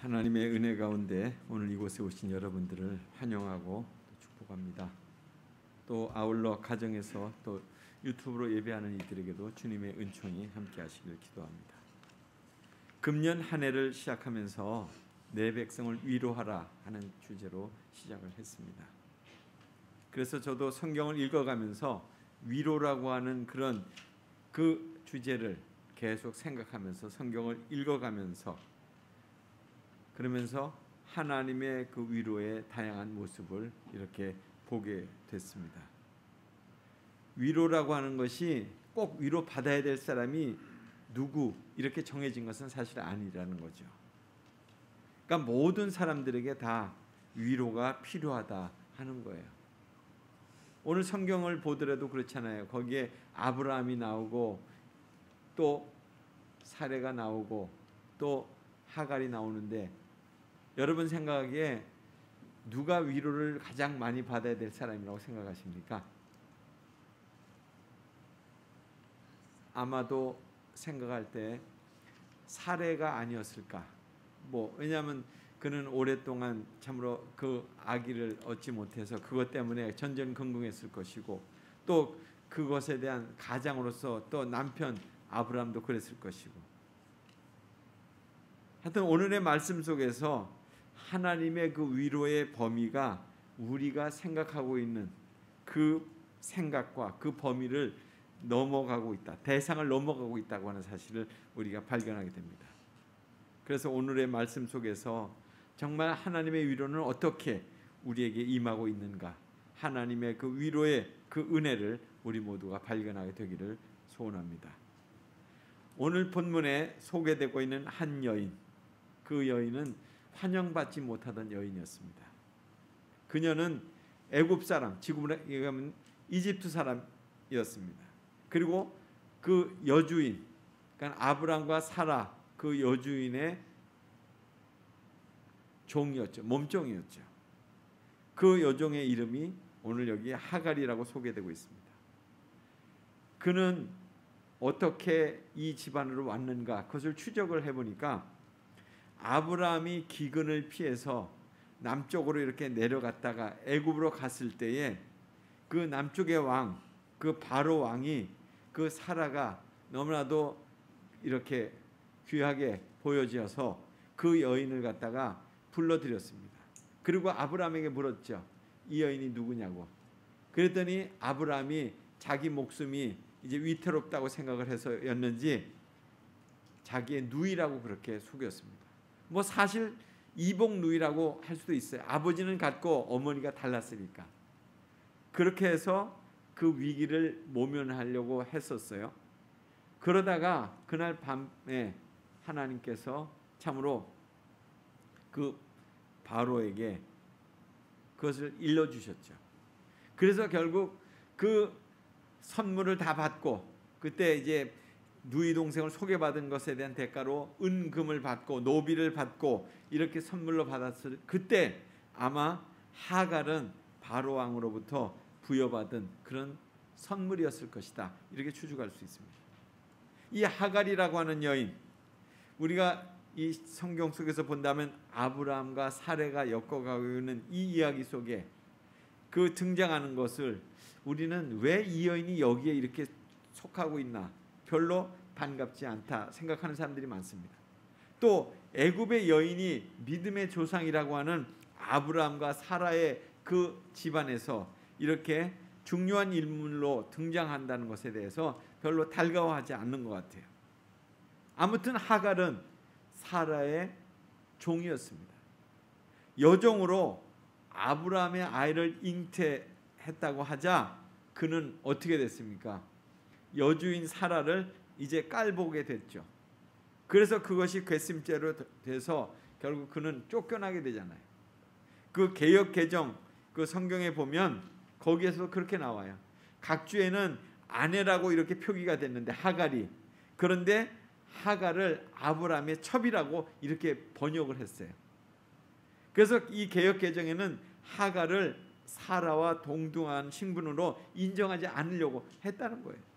하나님의 은혜 가운데 오늘 이곳에 오신 여러분들을 환영하고 축복합니다. 또 아울러 가정에서 또 유튜브로 예배하는 이들에게도 주님의 은총이 함께 하시길 기도합니다. 금년 한 해를 시작하면서 내 백성을 위로하라 하는 주제로 시작을 했습니다. 그래서 저도 성경을 읽어가면서 위로라고 하는 그런 그 주제를 계속 생각하면서 성경을 읽어가면서 그러면서 하나님의 그 위로의 다양한 모습을 이렇게 보게 됐습니다. 위로라고 하는 것이 꼭 위로 받아야 될 사람이 누구 이렇게 정해진 것은 사실 아니라는 거죠. 그러니까 모든 사람들에게 다 위로가 필요하다 하는 거예요. 오늘 성경을 보더라도 그렇잖아요. 거기에 아브라함이 나오고 또 사레가 나오고 또 하갈이 나오는데 여러분 생각하기에 누가 위로를 가장 많이 받아야 될 사람이라고 생각하십니까? 아마도 생각할 때 사레가 아니었을까? 왜냐하면 그는 오랫동안 참으로 그 아기를 얻지 못해서 그것 때문에 전전긍긍했을 것이고 또 그것에 대한 가장으로서 또 남편 아브라함도 그랬을 것이고 하여튼 오늘의 말씀 속에서 하나님의 그 위로의 범위가 우리가 생각하고 있는 그 생각과 그 범위를 넘어가고 있다. 대상을 넘어가고 있다고 하는 사실을 우리가 발견하게 됩니다. 그래서 오늘의 말씀 속에서 정말 하나님의 위로는 어떻게 우리에게 임하고 있는가? 하나님의 그 위로의 그 은혜를 우리 모두가 발견하게 되기를 소원합니다. 오늘 본문에 소개되고 있는 한 여인, 그 여인은 환영받지 못하던 여인이었습니다. 그녀는 애굽 사람, 지금으로 얘기하면 이집트 사람이었습니다. 그리고 그 여주인, 그러니까 아브람과 사라 그 여주인의 종이었죠. 몸종이었죠. 그 여종의 이름이 오늘 여기 하갈이라고 소개되고 있습니다. 그는 어떻게 이 집안으로 왔는가 그것을 추적을 해보니까 아브라함이 기근을 피해서 남쪽으로 이렇게 내려갔다가 애굽으로 갔을 때에 그 남쪽의 왕, 그 바로 왕이 그 사라가 너무나도 이렇게 귀하게 보여져서 그 여인을 갖다가 불러들였습니다. 그리고 아브라함에게 물었죠. 이 여인이 누구냐고. 그랬더니 아브라함이 자기 목숨이 이제 위태롭다고 생각을 해서였는지 자기의 누이라고 그렇게 속였습니다. 사실 이복 누이라고 할 수도 있어요. 아버지는 같고 어머니가 달랐으니까. 그렇게 해서 그 위기를 모면하려고 했었어요. 그러다가 그날 밤에 하나님께서 참으로 그 바로에게 그것을 일러주셨죠. 그래서 결국 그 선물을 다 받고 그때 이제 누이 동생을 소개받은 것에 대한 대가로 은금을 받고 노비를 받고 이렇게 선물로 받았을 그때 아마 하갈은 바로 왕으로부터 부여받은 그런 선물이었을 것이다. 이렇게 추측할 수 있습니다. 이 하갈이라고 하는 여인, 우리가 이 성경 속에서 본다면 아브라함과 사레가 엮어가고 있는 이 이야기 속에 그 등장하는 것을 우리는 왜 이 여인이 여기에 이렇게 속하고 있나 별로 반갑지 않다 생각하는 사람들이 많습니다. 또 애굽의 여인이 믿음의 조상이라고 하는 아브라함과 사라의 그 집안에서 이렇게 중요한 인물로 등장한다는 것에 대해서 별로 달가워하지 않는 것 같아요. 아무튼 하갈은 사라의 종이었습니다. 여종으로 아브라함의 아이를 잉태했다고 하자 그는 어떻게 됐습니까? 여주인 사라를 이제 깔보게 됐죠. 그래서 그것이 괘씸죄로 돼서 결국 그는 쫓겨나게 되잖아요. 그 개역 개정 그 성경에 보면 거기에서 그렇게 나와요. 각주에는 아내라고 이렇게 표기가 됐는데 하갈이, 그런데 하갈을 아브라함의 첩이라고 이렇게 번역을 했어요. 그래서 이 개역 개정에는 하갈을 사라와 동등한 신분으로 인정하지 않으려고 했다는 거예요.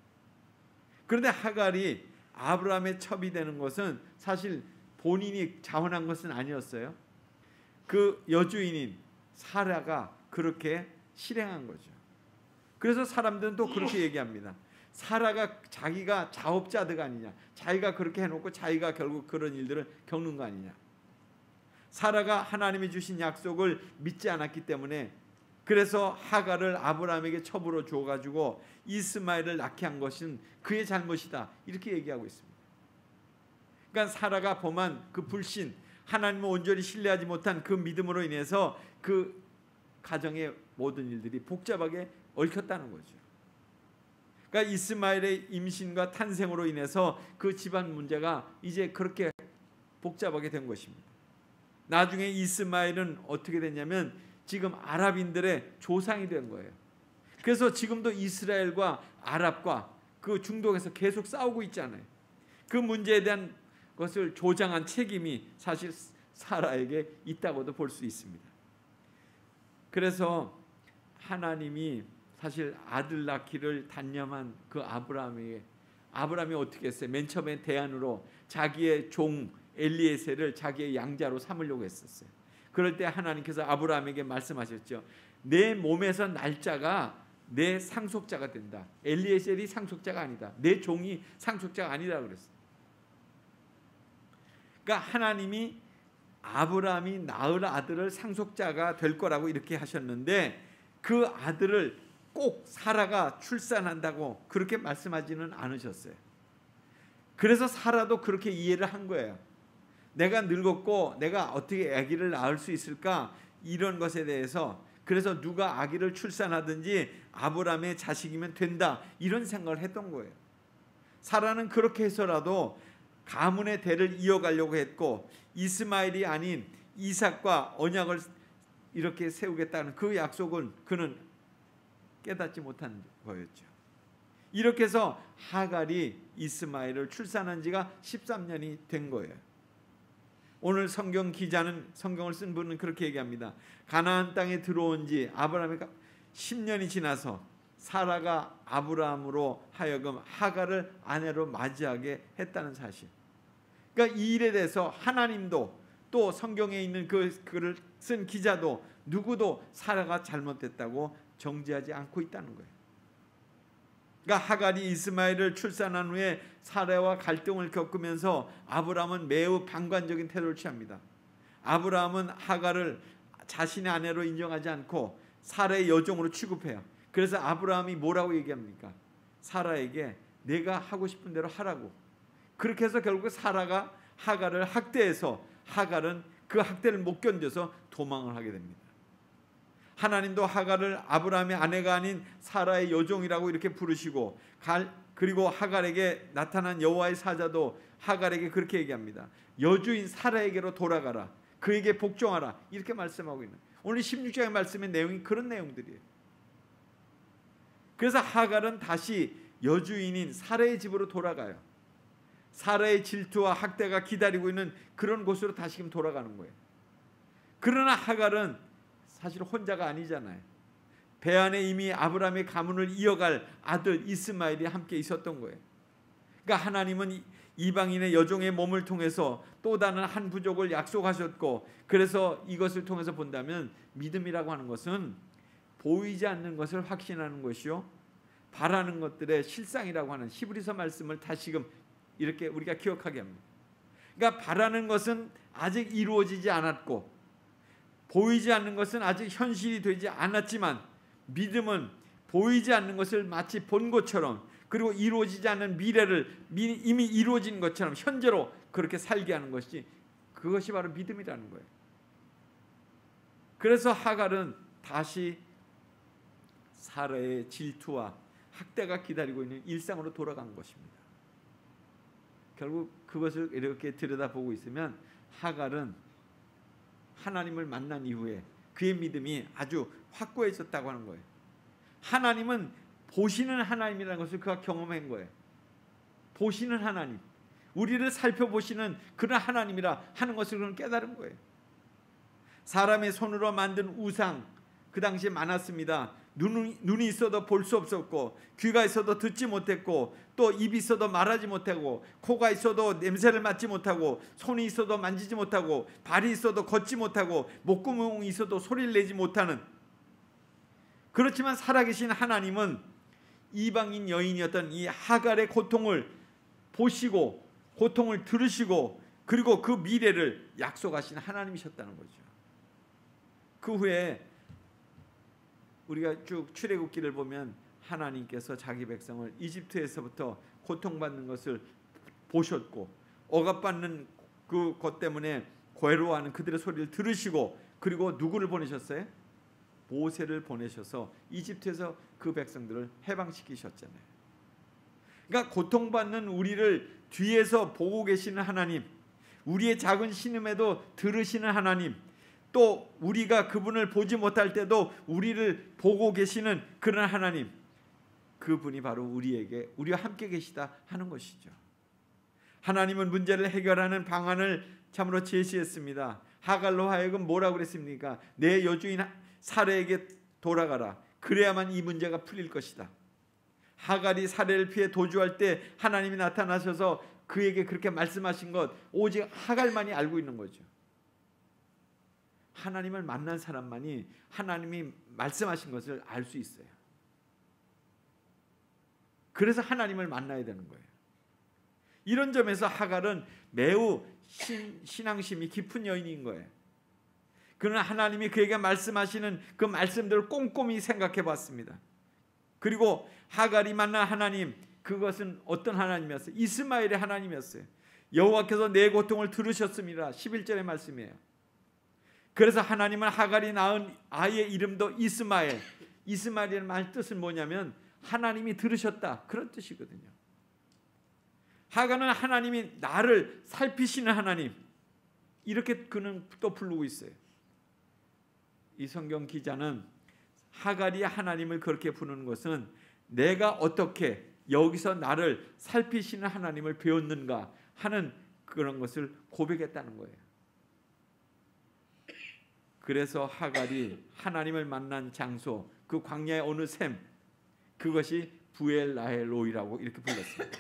그런데 하갈이 아브라함의 첩이 되는 것은 사실 본인이 자원한 것은 아니었어요. 그 여주인인 사라가 그렇게 실행한 거죠. 그래서 사람들은 또 그렇게 얘기합니다. 사라가 자기가 자업자득 아니냐, 자기가 그렇게 해놓고 자기가 결국 그런 일들을 겪는 거 아니냐. 사라가 하나님이 주신 약속을 믿지 않았기 때문에, 그래서 하갈을 아브라함에게 첩으로 주어가지고 이스마엘을 낳게 한 것은 그의 잘못이다, 이렇게 얘기하고 있습니다. 그러니까 사라가 범한 그 불신, 하나님을 온전히 신뢰하지 못한 그 믿음으로 인해서 그 가정의 모든 일들이 복잡하게 얽혔다는 거죠. 그러니까 이스마엘의 임신과 탄생으로 인해서 그 집안 문제가 이제 그렇게 복잡하게 된 것입니다. 나중에 이스마엘은 어떻게 됐냐면 지금 아랍인들의 조상이 된 거예요. 그래서 지금도 이스라엘과 아랍과 그 중동에서 계속 싸우고 있잖아요. 그 문제에 대한 것을 조장한 책임이 사실 사라에게 있다고도 볼 수 있습니다. 그래서 하나님이 사실 아들 낳기를 단념한 그 아브라함이 어떻게 했어요? 맨 처음에 대안으로 자기의 종 엘리에셀을 자기의 양자로 삼으려고 했었어요. 그럴 때 하나님께서 아브라함에게 말씀하셨죠. 내 몸에서 날짜가 내 상속자가 된다. 엘리에셀이 상속자가 아니다. 내 종이 상속자가 아니다 그랬어요. 그러니까 하나님이 아브라함이 낳을 아들을 상속자가 될 거라고 이렇게 하셨는데, 그 아들을 꼭 사라가 출산한다고 그렇게 말씀하지는 않으셨어요. 그래서 사라도 그렇게 이해를 한 거예요. 내가 늙었고 내가 어떻게 아기를 낳을 수 있을까, 이런 것에 대해서. 그래서 누가 아기를 출산하든지 아브라함의 자식이면 된다, 이런 생각을 했던 거예요. 사라는 그렇게 해서라도 가문의 대를 이어가려고 했고, 이스마엘이 아닌 이삭과 언약을 이렇게 세우겠다는 그 약속은 그는 깨닫지 못한 거였죠. 이렇게 해서 하갈이 이스마엘을 출산한 지가 13년이 된 거예요. 오늘 성경 기자는, 성경을 쓴 분은 그렇게 얘기합니다. 가나안 땅에 들어온 지 아브라함이 10년이 지나서 사라가 아브라함으로 하여금 하갈을 아내로 맞이하게 했다는 사실. 그러니까 이 일에 대해서 하나님도 또 성경에 있는 그 글을 쓴 기자도 누구도 사라가 잘못됐다고 정죄하지 않고 있다는 거예요. 그러니까 하갈이 이스마엘을 출산한 후에 사라와 갈등을 겪으면서 아브라함은 매우 방관적인 태도를 취합니다. 아브라함은 하갈을 자신의 아내로 인정하지 않고 사라의 여종으로 취급해요. 그래서 아브라함이 뭐라고 얘기합니까? 사라에게 내가 하고 싶은 대로 하라고. 그렇게 해서 결국 사라가 하갈을 학대해서 하갈은 그 학대를 못 견뎌서 도망을 하게 됩니다. 하나님도 하갈을 아브라함의 아내가 아닌 사라의 여종이라고 이렇게 부르시고, 그리고 하갈에게 나타난 여호와의 사자도 하갈에게 그렇게 얘기합니다. 여주인 사라에게로 돌아가라, 그에게 복종하라, 이렇게 말씀하고 있는, 오늘 16장의 말씀의 내용이 그런 내용들이에요. 그래서 하갈은 다시 여주인인 사라의 집으로 돌아가요. 사라의 질투와 학대가 기다리고 있는 그런 곳으로 다시금 돌아가는 거예요. 그러나 하갈은 사실 혼자가 아니잖아요. 배 안에 이미 아브라함의 가문을 이어갈 아들 이스마엘이 함께 있었던 거예요. 그러니까 하나님은 이방인의 여종의 몸을 통해서 또 다른 한 부족을 약속하셨고, 그래서 이것을 통해서 본다면 믿음이라고 하는 것은 보이지 않는 것을 확신하는 것이요, 바라는 것들의 실상이라고 하는 히브리서 말씀을 다시금 이렇게 우리가 기억하게 합니다. 그러니까 바라는 것은 아직 이루어지지 않았고, 보이지 않는 것은 아직 현실이 되지 않았지만, 믿음은 보이지 않는 것을 마치 본 것처럼, 그리고 이루어지지 않은 미래를 이미 이루어진 것처럼 현재로 그렇게 살게 하는 것이, 그것이 바로 믿음이라는 거예요. 그래서 하갈은 다시 사라의 질투와 학대가 기다리고 있는 일상으로 돌아간 것입니다. 결국 그것을 이렇게 들여다보고 있으면 하갈은 하나님을 만난 이후에 그의 믿음이 아주 확고해졌다고 하는 거예요. 하나님은 보시는 하나님이라는 것을 그가 경험한 거예요. 보시는 하나님, 우리를 살펴보시는 그런 하나님이라 하는 것을 그는 깨달은 거예요. 사람의 손으로 만든 우상, 그 당시에 많았습니다. 눈이 있어도 볼 수 없었고, 귀가 있어도 듣지 못했고, 또 입이 있어도 말하지 못하고, 코가 있어도 냄새를 맡지 못하고, 손이 있어도 만지지 못하고, 발이 있어도 걷지 못하고, 목구멍이 있어도 소리를 내지 못하는, 그렇지만 살아계신 하나님은 이방인 여인이었던 이 하갈의 고통을 보시고 고통을 들으시고 그리고 그 미래를 약속하신 하나님이셨다는 거죠. 그 후에 우리가 쭉 출애굽기를 보면 하나님께서 자기 백성을 이집트에서부터 고통받는 것을 보셨고, 억압받는 그것 때문에 괴로워하는 그들의 소리를 들으시고, 그리고 누구를 보내셨어요? 모세를 보내셔서 이집트에서 그 백성들을 해방시키셨잖아요. 그러니까 고통받는 우리를 뒤에서 보고 계시는 하나님, 우리의 작은 신음에도 들으시는 하나님, 또 우리가 그분을 보지 못할 때도 우리를 보고 계시는 그런 하나님, 그분이 바로 우리와 함께 계시다 하는 것이죠. 하나님은 문제를 해결하는 방안을 참으로 제시했습니다. 하갈로 하여금 뭐라고 그랬습니까? 내 여주인 사레에게 돌아가라. 그래야만 이 문제가 풀릴 것이다. 하갈이 사레를 피해 도주할 때 하나님이 나타나셔서 그에게 그렇게 말씀하신 것 오직 하갈만이 알고 있는 거죠. 하나님을 만난 사람만이 하나님이 말씀하신 것을 알 수 있어요. 그래서 하나님을 만나야 되는 거예요. 이런 점에서 하갈은 매우 신앙심이 깊은 여인인 거예요. 그는 하나님이 그에게 말씀하시는 그 말씀들을 꼼꼼히 생각해 봤습니다. 그리고 하갈이 만난 하나님, 그것은 어떤 하나님이었어요? 이스마엘의 하나님이었어요. 여호와께서 내 고통을 들으셨습니다. 11절의 말씀이에요. 그래서 하나님은 하갈이 낳은 아이의 이름도 이스마엘, 이스마엘이라는 말 뜻은 뭐냐면 하나님이 들으셨다, 그런 뜻이거든요. 하갈은 하나님이 나를 살피시는 하나님, 이렇게 그는 또 부르고 있어요. 이 성경 기자는 하갈이 하나님을 그렇게 부르는 것은 내가 어떻게 여기서 나를 살피시는 하나님을 배웠는가 하는 그런 것을 고백했다는 거예요. 그래서 하갈이 하나님을 만난 장소, 그 광야의 어느 샘, 그것이 부엘라헬로이라고 이렇게 불렀습니다.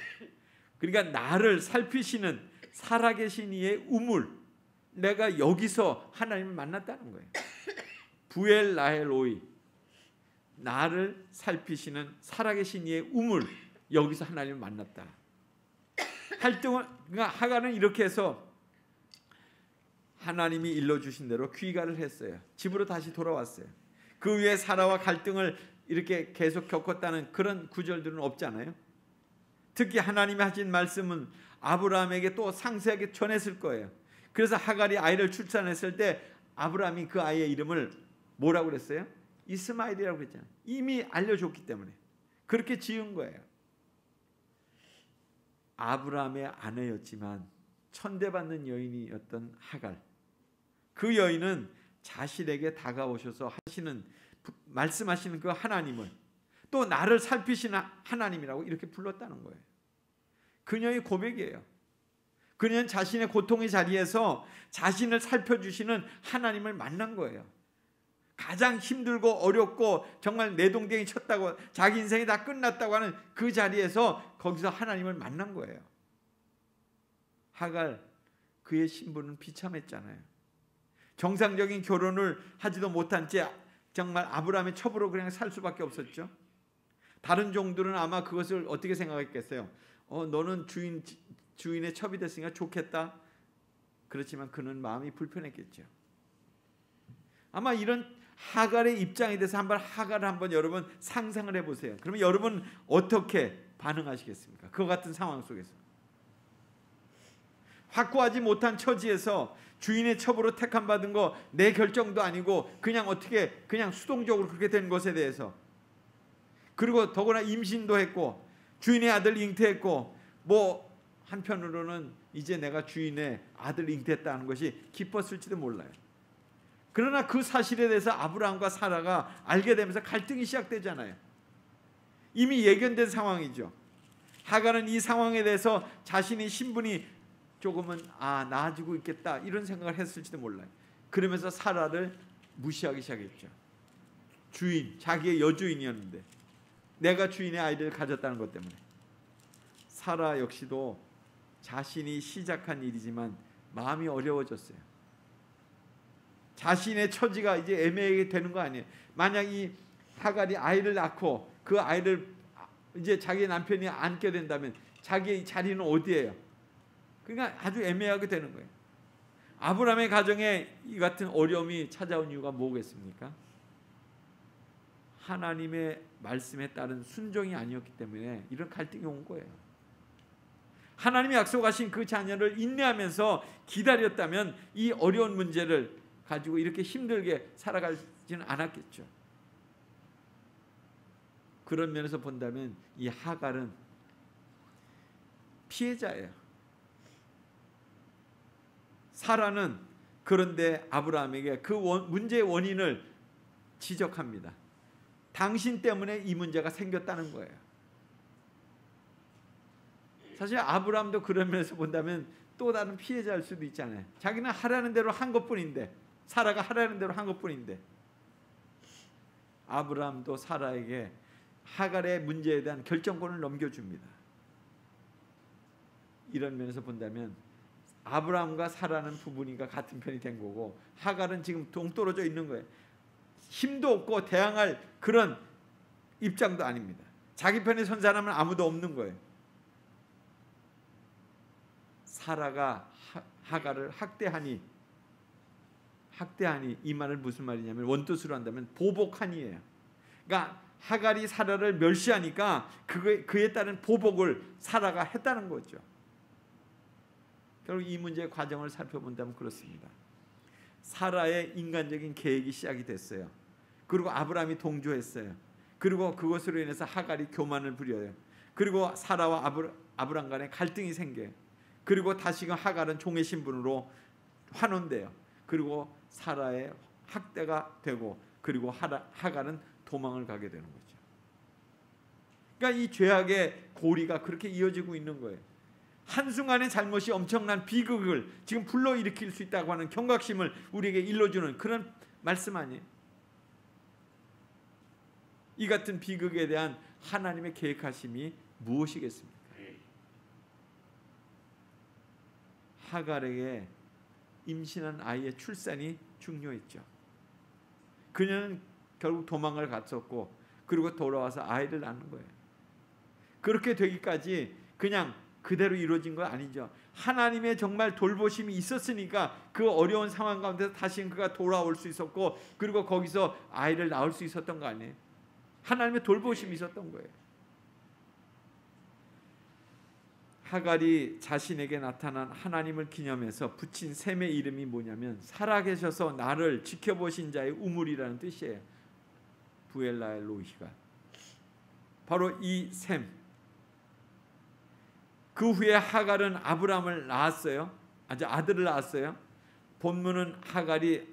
그러니까 나를 살피시는 살아계신 이의 우물, 내가 여기서 하나님을 만났다는 거예요. 부엘라헬로이, 나를 살피시는 살아계신 이의 우물, 여기서 하나님을 만났다. 그러니까 하갈은 이렇게 해서 하나님이 일러주신 대로 귀가를 했어요. 집으로 다시 돌아왔어요. 그 위에 사라와 갈등을 이렇게 계속 겪었다는 그런 구절들은 없잖아요. 특히 하나님이 하신 말씀은 아브라함에게 또 상세하게 전했을 거예요. 그래서 하갈이 아이를 출산했을 때 아브라함이 그 아이의 이름을 뭐라고 그랬어요? 이스마엘이라고 그랬잖아요. 이미 알려줬기 때문에 그렇게 지은 거예요. 아브라함의 아내였지만 천대받는 여인이었던 하갈, 그 여인은 자신에게 다가오셔서 말씀하시는 그 하나님을 또 나를 살피시는 하나님이라고 이렇게 불렀다는 거예요. 그녀의 고백이에요. 그녀는 자신의 고통의 자리에서 자신을 살펴주시는 하나님을 만난 거예요. 가장 힘들고 어렵고 정말 내동댕이 쳤다고 자기 인생이 다 끝났다고 하는 그 자리에서 거기서 하나님을 만난 거예요. 하갈, 그의 신분은 비참했잖아요. 정상적인 결혼을 하지도 못한 채 정말 아브라함의 첩으로 그냥 살 수밖에 없었죠. 다른 종들은 아마 그것을 어떻게 생각했겠어요? 너는 주인의 첩이 됐으니까 좋겠다. 그렇지만 그는 마음이 불편했겠죠. 아마 이런 하갈의 입장에 대해서 하갈을 한번 여러분 상상을 해보세요. 그러면 여러분 어떻게 반응하시겠습니까? 그와 같은 상황 속에서 확고하지 못한 처지에서 주인의 첩으로 택함받은 거 내 결정도 아니고 그냥 수동적으로 그렇게 된 것에 대해서, 그리고 더구나 임신도 했고 주인의 아들 잉태했고, 뭐 한편으로는 이제 내가 주인의 아들 잉태했다는 것이 기뻤을지도 몰라요. 그러나 그 사실에 대해서 아브라함과 사라가 알게 되면서 갈등이 시작되잖아요. 이미 예견된 상황이죠. 하갈은 이 상황에 대해서 자신의 신분이 조금은 나아지고 있겠다 이런 생각을 했을지도 몰라요. 그러면서 사라를 무시하기 시작했죠. 주인, 자기의 여주인이었는데 내가 주인의 아이를 가졌다는 것 때문에. 사라 역시도 자신이 시작한 일이지만 마음이 어려워졌어요. 자신의 처지가 이제 애매하게 되는 거 아니에요. 만약 이 하갈이 아이를 낳고 그 아이를 이제 자기 남편이 안게 된다면 자기의 자리는 어디예요? 그러니까 아주 애매하게 되는 거예요. 아브라함의 가정에 이 같은 어려움이 찾아온 이유가 뭐겠습니까? 하나님의 말씀에 따른 순종이 아니었기 때문에 이런 갈등이 온 거예요. 하나님이 약속하신 그 자녀를 인내하면서 기다렸다면 이 어려운 문제를 가지고 이렇게 힘들게 살아가지는 않았겠죠. 그런 면에서 본다면 이 하갈은 피해자예요. 사라는 그런데 아브라함에게 그 문제의 원인을 지적합니다. 당신 때문에 이 문제가 생겼다는 거예요. 사실 아브라함도 그런 면에서 본다면 또 다른 피해자일 수도 있잖아요. 자기는 하라는 대로 한 것뿐인데, 사라가 하라는 대로 한 것뿐인데, 아브라함도 사라에게 하갈의 문제에 대한 결정권을 넘겨줍니다. 이런 면에서 본다면 아브라함과 사라는 부부니까 같은 편이 된 거고, 하갈은 지금 동떨어져 있는 거예요. 힘도 없고 대항할 그런 입장도 아닙니다. 자기 편에 선 사람은 아무도 없는 거예요. 사라가 하갈을 학대하니 이 말은 무슨 말이냐면 원뜻으로 한다면 보복하니예요. 그러니까 하갈이 사라를 멸시하니까 그에 따른 보복을 사라가 했다는 거죠. 결국 이 문제의 과정을 살펴본다면 그렇습니다. 사라의 인간적인 계획이 시작이 됐어요. 그리고 아브라함이 동조했어요. 그리고 그것으로 인해서 하갈이 교만을 부려요. 그리고 사라와 아브라함 간에 갈등이 생겨요. 그리고 다시금 하갈은 종의 신분으로 환원돼요. 그리고 사라의 학대가 되고, 그리고 하갈은 도망을 가게 되는 거죠. 그러니까 이 죄악의 고리가 그렇게 이어지고 있는 거예요. 한순간의 잘못이 엄청난 비극을 지금 불러일으킬 수 있다고 하는 경각심을 우리에게 일러주는 그런 말씀 아니에요. 이 같은 비극에 대한 하나님의 계획하심이 무엇이겠습니까? 하갈에게 임신한 아이의 출산이 중요했죠. 그녀는 결국 도망을 갔었고, 그리고 돌아와서 아이를 낳는 거예요. 그렇게 되기까지 그냥 그대로 이루어진 거 아니죠. 하나님의 정말 돌보심이 있었으니까 그 어려운 상황 가운데서 다시 그가 돌아올 수 있었고, 그리고 거기서 아이를 낳을 수 있었던 거 아니에요. 하나님의 돌보심이 있었던 거예요. 하갈이 자신에게 나타난 하나님을 기념해서 붙인 셈의 이름이 뭐냐면 살아계셔서 나를 지켜보신 자의 우물이라는 뜻이에요. 부엘라엘 로히가 바로 이 셈. 그 후에 하갈은 아브라함을 낳았어요. 아들을 낳았어요. 본문은 하갈이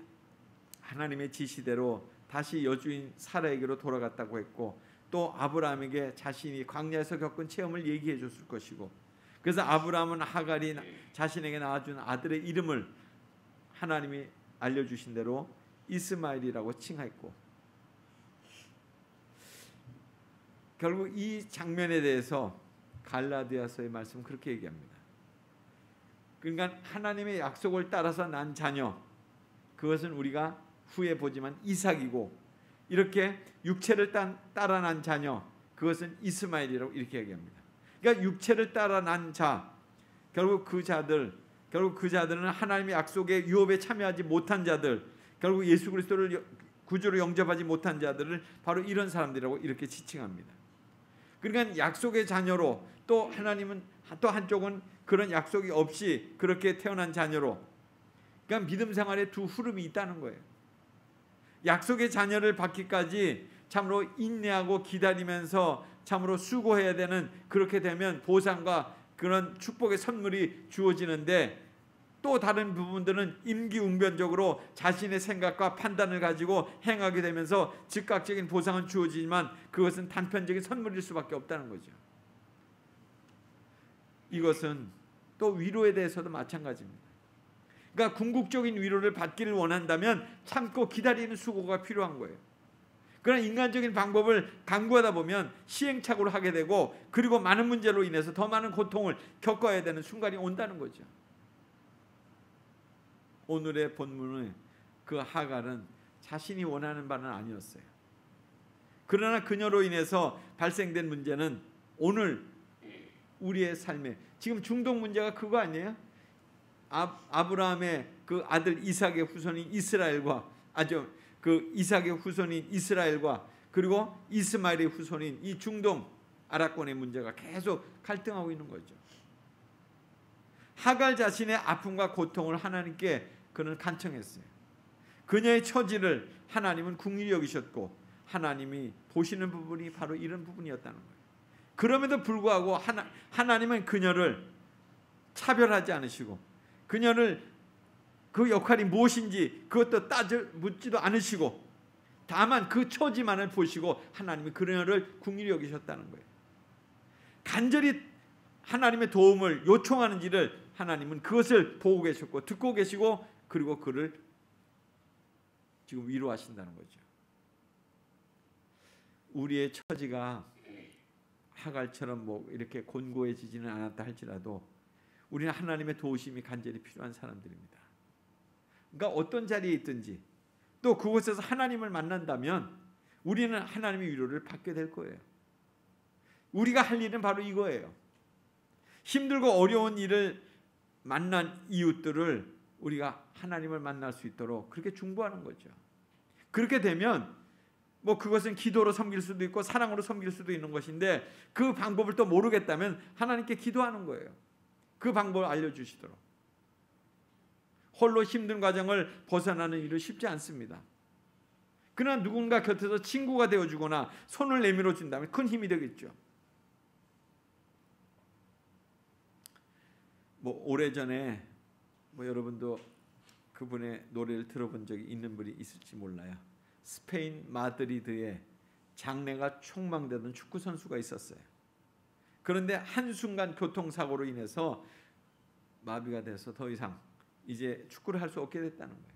하나님의 지시대로 다시 여주인 사라에게로 돌아갔다고 했고, 또 아브라함에게 자신이 광야에서 겪은 체험을 얘기해 줬을 것이고, 그래서 아브라함은 하갈이 자신에게 낳아준 아들의 이름을 하나님이 알려주신 대로 이스마엘이라고 칭했고, 결국 이 장면에 대해서 갈라디아서의 말씀은 그렇게 얘기합니다. 그러니까 하나님의 약속을 따라서 난 자녀, 그것은 우리가 후에 보지만 이삭이고, 이렇게 육체를 따라 난 자녀, 그것은 이스마엘이라고 이렇게 얘기합니다. 그러니까 육체를 따라 난 자, 결국 그 자들은 하나님의 약속의 유업에 참여하지 못한 자들, 결국 예수 그리스도를 구주로 영접하지 못한 자들을 바로 이런 사람들이라고 이렇게 지칭합니다. 그러니까 약속의 자녀로, 또 하나님은 또 한쪽은 그런 약속이 없이 그렇게 태어난 자녀로, 그러니까 믿음 생활에 두 흐름이 있다는 거예요. 약속의 자녀를 받기까지 참으로 인내하고 기다리면서 참으로 수고해야 되는, 그렇게 되면 보상과 그런 축복의 선물이 주어지는데, 또 다른 부분들은 임기응변적으로 자신의 생각과 판단을 가지고 행하게 되면서 즉각적인 보상은 주어지지만 그것은 단편적인 선물일 수밖에 없다는 거죠. 이것은 또 위로에 대해서도 마찬가지입니다. 그러니까 궁극적인 위로를 받기를 원한다면 참고 기다리는 수고가 필요한 거예요. 그런 인간적인 방법을 강구하다 보면 시행착오를 하게 되고, 그리고 많은 문제로 인해서 더 많은 고통을 겪어야 되는 순간이 온다는 거죠. 오늘의 본문은 그 하갈은 자신이 원하는 바는 아니었어요. 그러나 그녀로 인해서 발생된 문제는 오늘 우리의 삶에, 지금 중동 문제가 그거 아니에요? 아브라함의 그 아들 이삭의 후손인 이스라엘과, 그 이삭의 후손인 이스라엘과 그리고 이스마엘의 후손인 이 중동 아랍권의 문제가 계속 갈등하고 있는 거죠. 하갈 자신의 아픔과 고통을 하나님께 그는 간청했어요. 그녀의 처지를 하나님은 긍휼히 여기셨고, 하나님이 보시는 부분이 바로 이런 부분이었다는 거예요. 그럼에도 불구하고 하나님은 그녀를 차별하지 않으시고, 그녀를 그 역할이 무엇인지 그것도 묻지도 않으시고, 다만 그 처지만을 보시고 하나님이 그녀를 긍휼히 여기셨다는 거예요. 간절히 하나님의 도움을 요청하는지를 하나님은 그것을 보고 계셨고 듣고 계시고, 그리고 그를 지금 위로하신다는 거죠. 우리의 처지가 하갈처럼 뭐 이렇게 곤고해지지는 않았다 할지라도 우리는 하나님의 도우심이 간절히 필요한 사람들입니다. 그러니까 어떤 자리에 있든지 또 그곳에서 하나님을 만난다면 우리는 하나님의 위로를 받게 될 거예요. 우리가 할 일은 바로 이거예요. 힘들고 어려운 일을 만난 이웃들을 우리가 하나님을 만날 수 있도록 그렇게 중보하는 거죠. 그렇게 되면 뭐 그것은 기도로 섬길 수도 있고 사랑으로 섬길 수도 있는 것인데, 그 방법을 또 모르겠다면 하나님께 기도하는 거예요. 그 방법을 알려주시도록. 홀로 힘든 과정을 벗어나는 일은 쉽지 않습니다. 그러나 누군가 곁에서 친구가 되어주거나 손을 내밀어 준다면 큰 힘이 되겠죠. 뭐 오래전에 여러분도 그분의 노래를 들어본 적이 있는 분이 있을지 몰라요. 스페인 마드리드에 장래가 촉망되던 축구 선수가 있었어요. 그런데 한순간 교통사고로 인해서 마비가 돼서 더 이상 이제 축구를 할 수 없게 됐다는 거예요.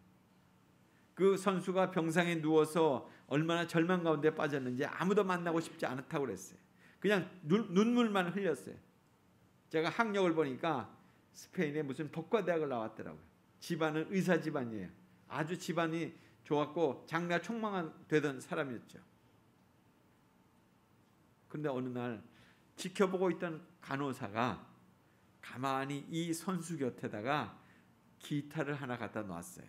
그 선수가 병상에 누워서 얼마나 절망 가운데 빠졌는지 아무도 만나고 싶지 않다고 그랬어요. 그냥 눈물만 흘렸어요. 제가 학력을 보니까 스페인의 무슨 법과대학을 나왔더라고요. 집안은 의사 집안이에요. 아주 집안이 좋았고 장래가 촉망되던 사람이었죠. 그런데 어느 날 지켜보고 있던 간호사가 가만히 이 선수 곁에다가 기타를 하나 갖다 놨어요.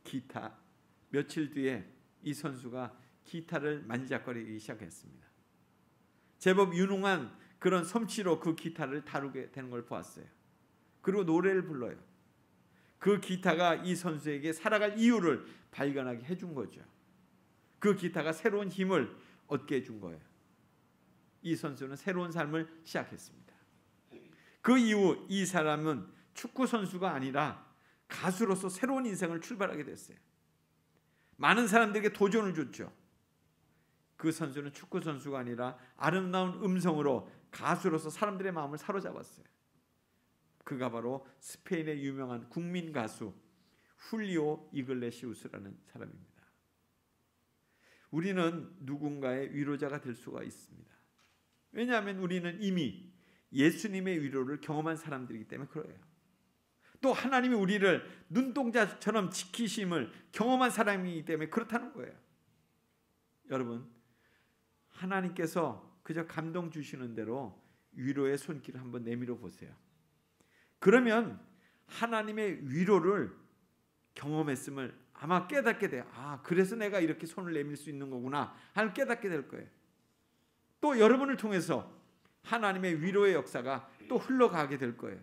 기타. 며칠 뒤에 이 선수가 기타를 만지작거리기 시작했습니다. 제법 유능한 그런 솜씨로 그 기타를 다루게 되는 걸 보았어요. 그리고 노래를 불러요. 그 기타가 이 선수에게 살아갈 이유를 발견하게 해준 거죠. 그 기타가 새로운 힘을 얻게 해준 거예요. 이 선수는 새로운 삶을 시작했습니다. 그 이후 이 사람은 축구 선수가 아니라 가수로서 새로운 인생을 출발하게 됐어요. 많은 사람들에게 도전을 줬죠. 그 선수는 축구 선수가 아니라 아름다운 음성으로 가수로서 사람들의 마음을 사로잡았어요. 그가 바로 스페인의 유명한 국민 가수 훌리오 이글레시우스라는 사람입니다. 우리는 누군가의 위로자가 될 수가 있습니다. 왜냐하면 우리는 이미 예수님의 위로를 경험한 사람들이기 때문에 그래요. 또 하나님이 우리를 눈동자처럼 지키심을 경험한 사람이기 때문에 그렇다는 거예요. 여러분, 하나님께서 그저 감동 주시는 대로 위로의 손길을 한번 내밀어 보세요. 그러면 하나님의 위로를 경험했음을 아마 깨닫게 돼요. 아, 그래서 내가 이렇게 손을 내밀 수 있는 거구나 하는 깨닫게 될 거예요. 또 여러분을 통해서 하나님의 위로의 역사가 또 흘러가게 될 거예요.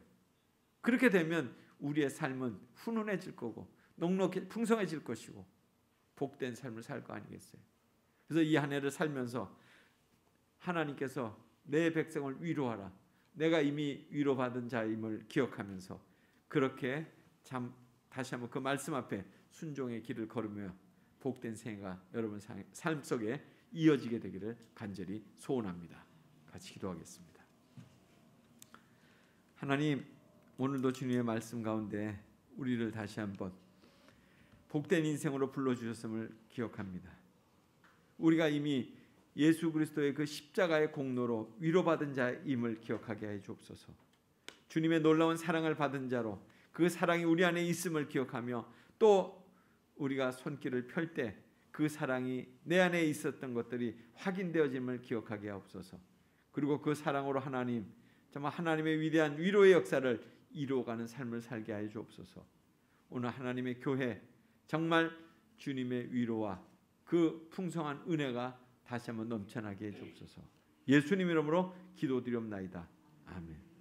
그렇게 되면 우리의 삶은 훈훈해질 거고 넉넉해 풍성해질 것이고 복된 삶을 살 거 아니겠어요. 그래서 이 한 해를 살면서 하나님께서 내 백성을 위로하라, 내가 이미 위로받은 자임을 기억하면서 그렇게 참 다시 한번 그 말씀 앞에 순종의 길을 걸으며 복된 생애가 여러분 삶 속에 이어지게 되기를 간절히 소원합니다. 같이 기도하겠습니다. 하나님, 오늘도 주님의 말씀 가운데 우리를 다시 한번 복된 인생으로 불러주셨음을 기억합니다. 우리가 이미 예수 그리스도의 그 십자가의 공로로 위로받은 자임을 기억하게 해 주옵소서. 주님의 놀라운 사랑을 받은 자로 그 사랑이 우리 안에 있음을 기억하며 또 우리가 손길을 펼 때 그 사랑이 내 안에 있었던 것들이 확인되어짐을 기억하게 하옵소서. 그리고 그 사랑으로 하나님, 정말 하나님의 위대한 위로의 역사를 이루어가는 삶을 살게 하여 주옵소서. 오늘 하나님의 교회 정말 주님의 위로와 그 풍성한 은혜가 다시 한번 넘쳐나게 해 주옵소서. 예수님 이름으로 기도드리옵나이다. 아멘.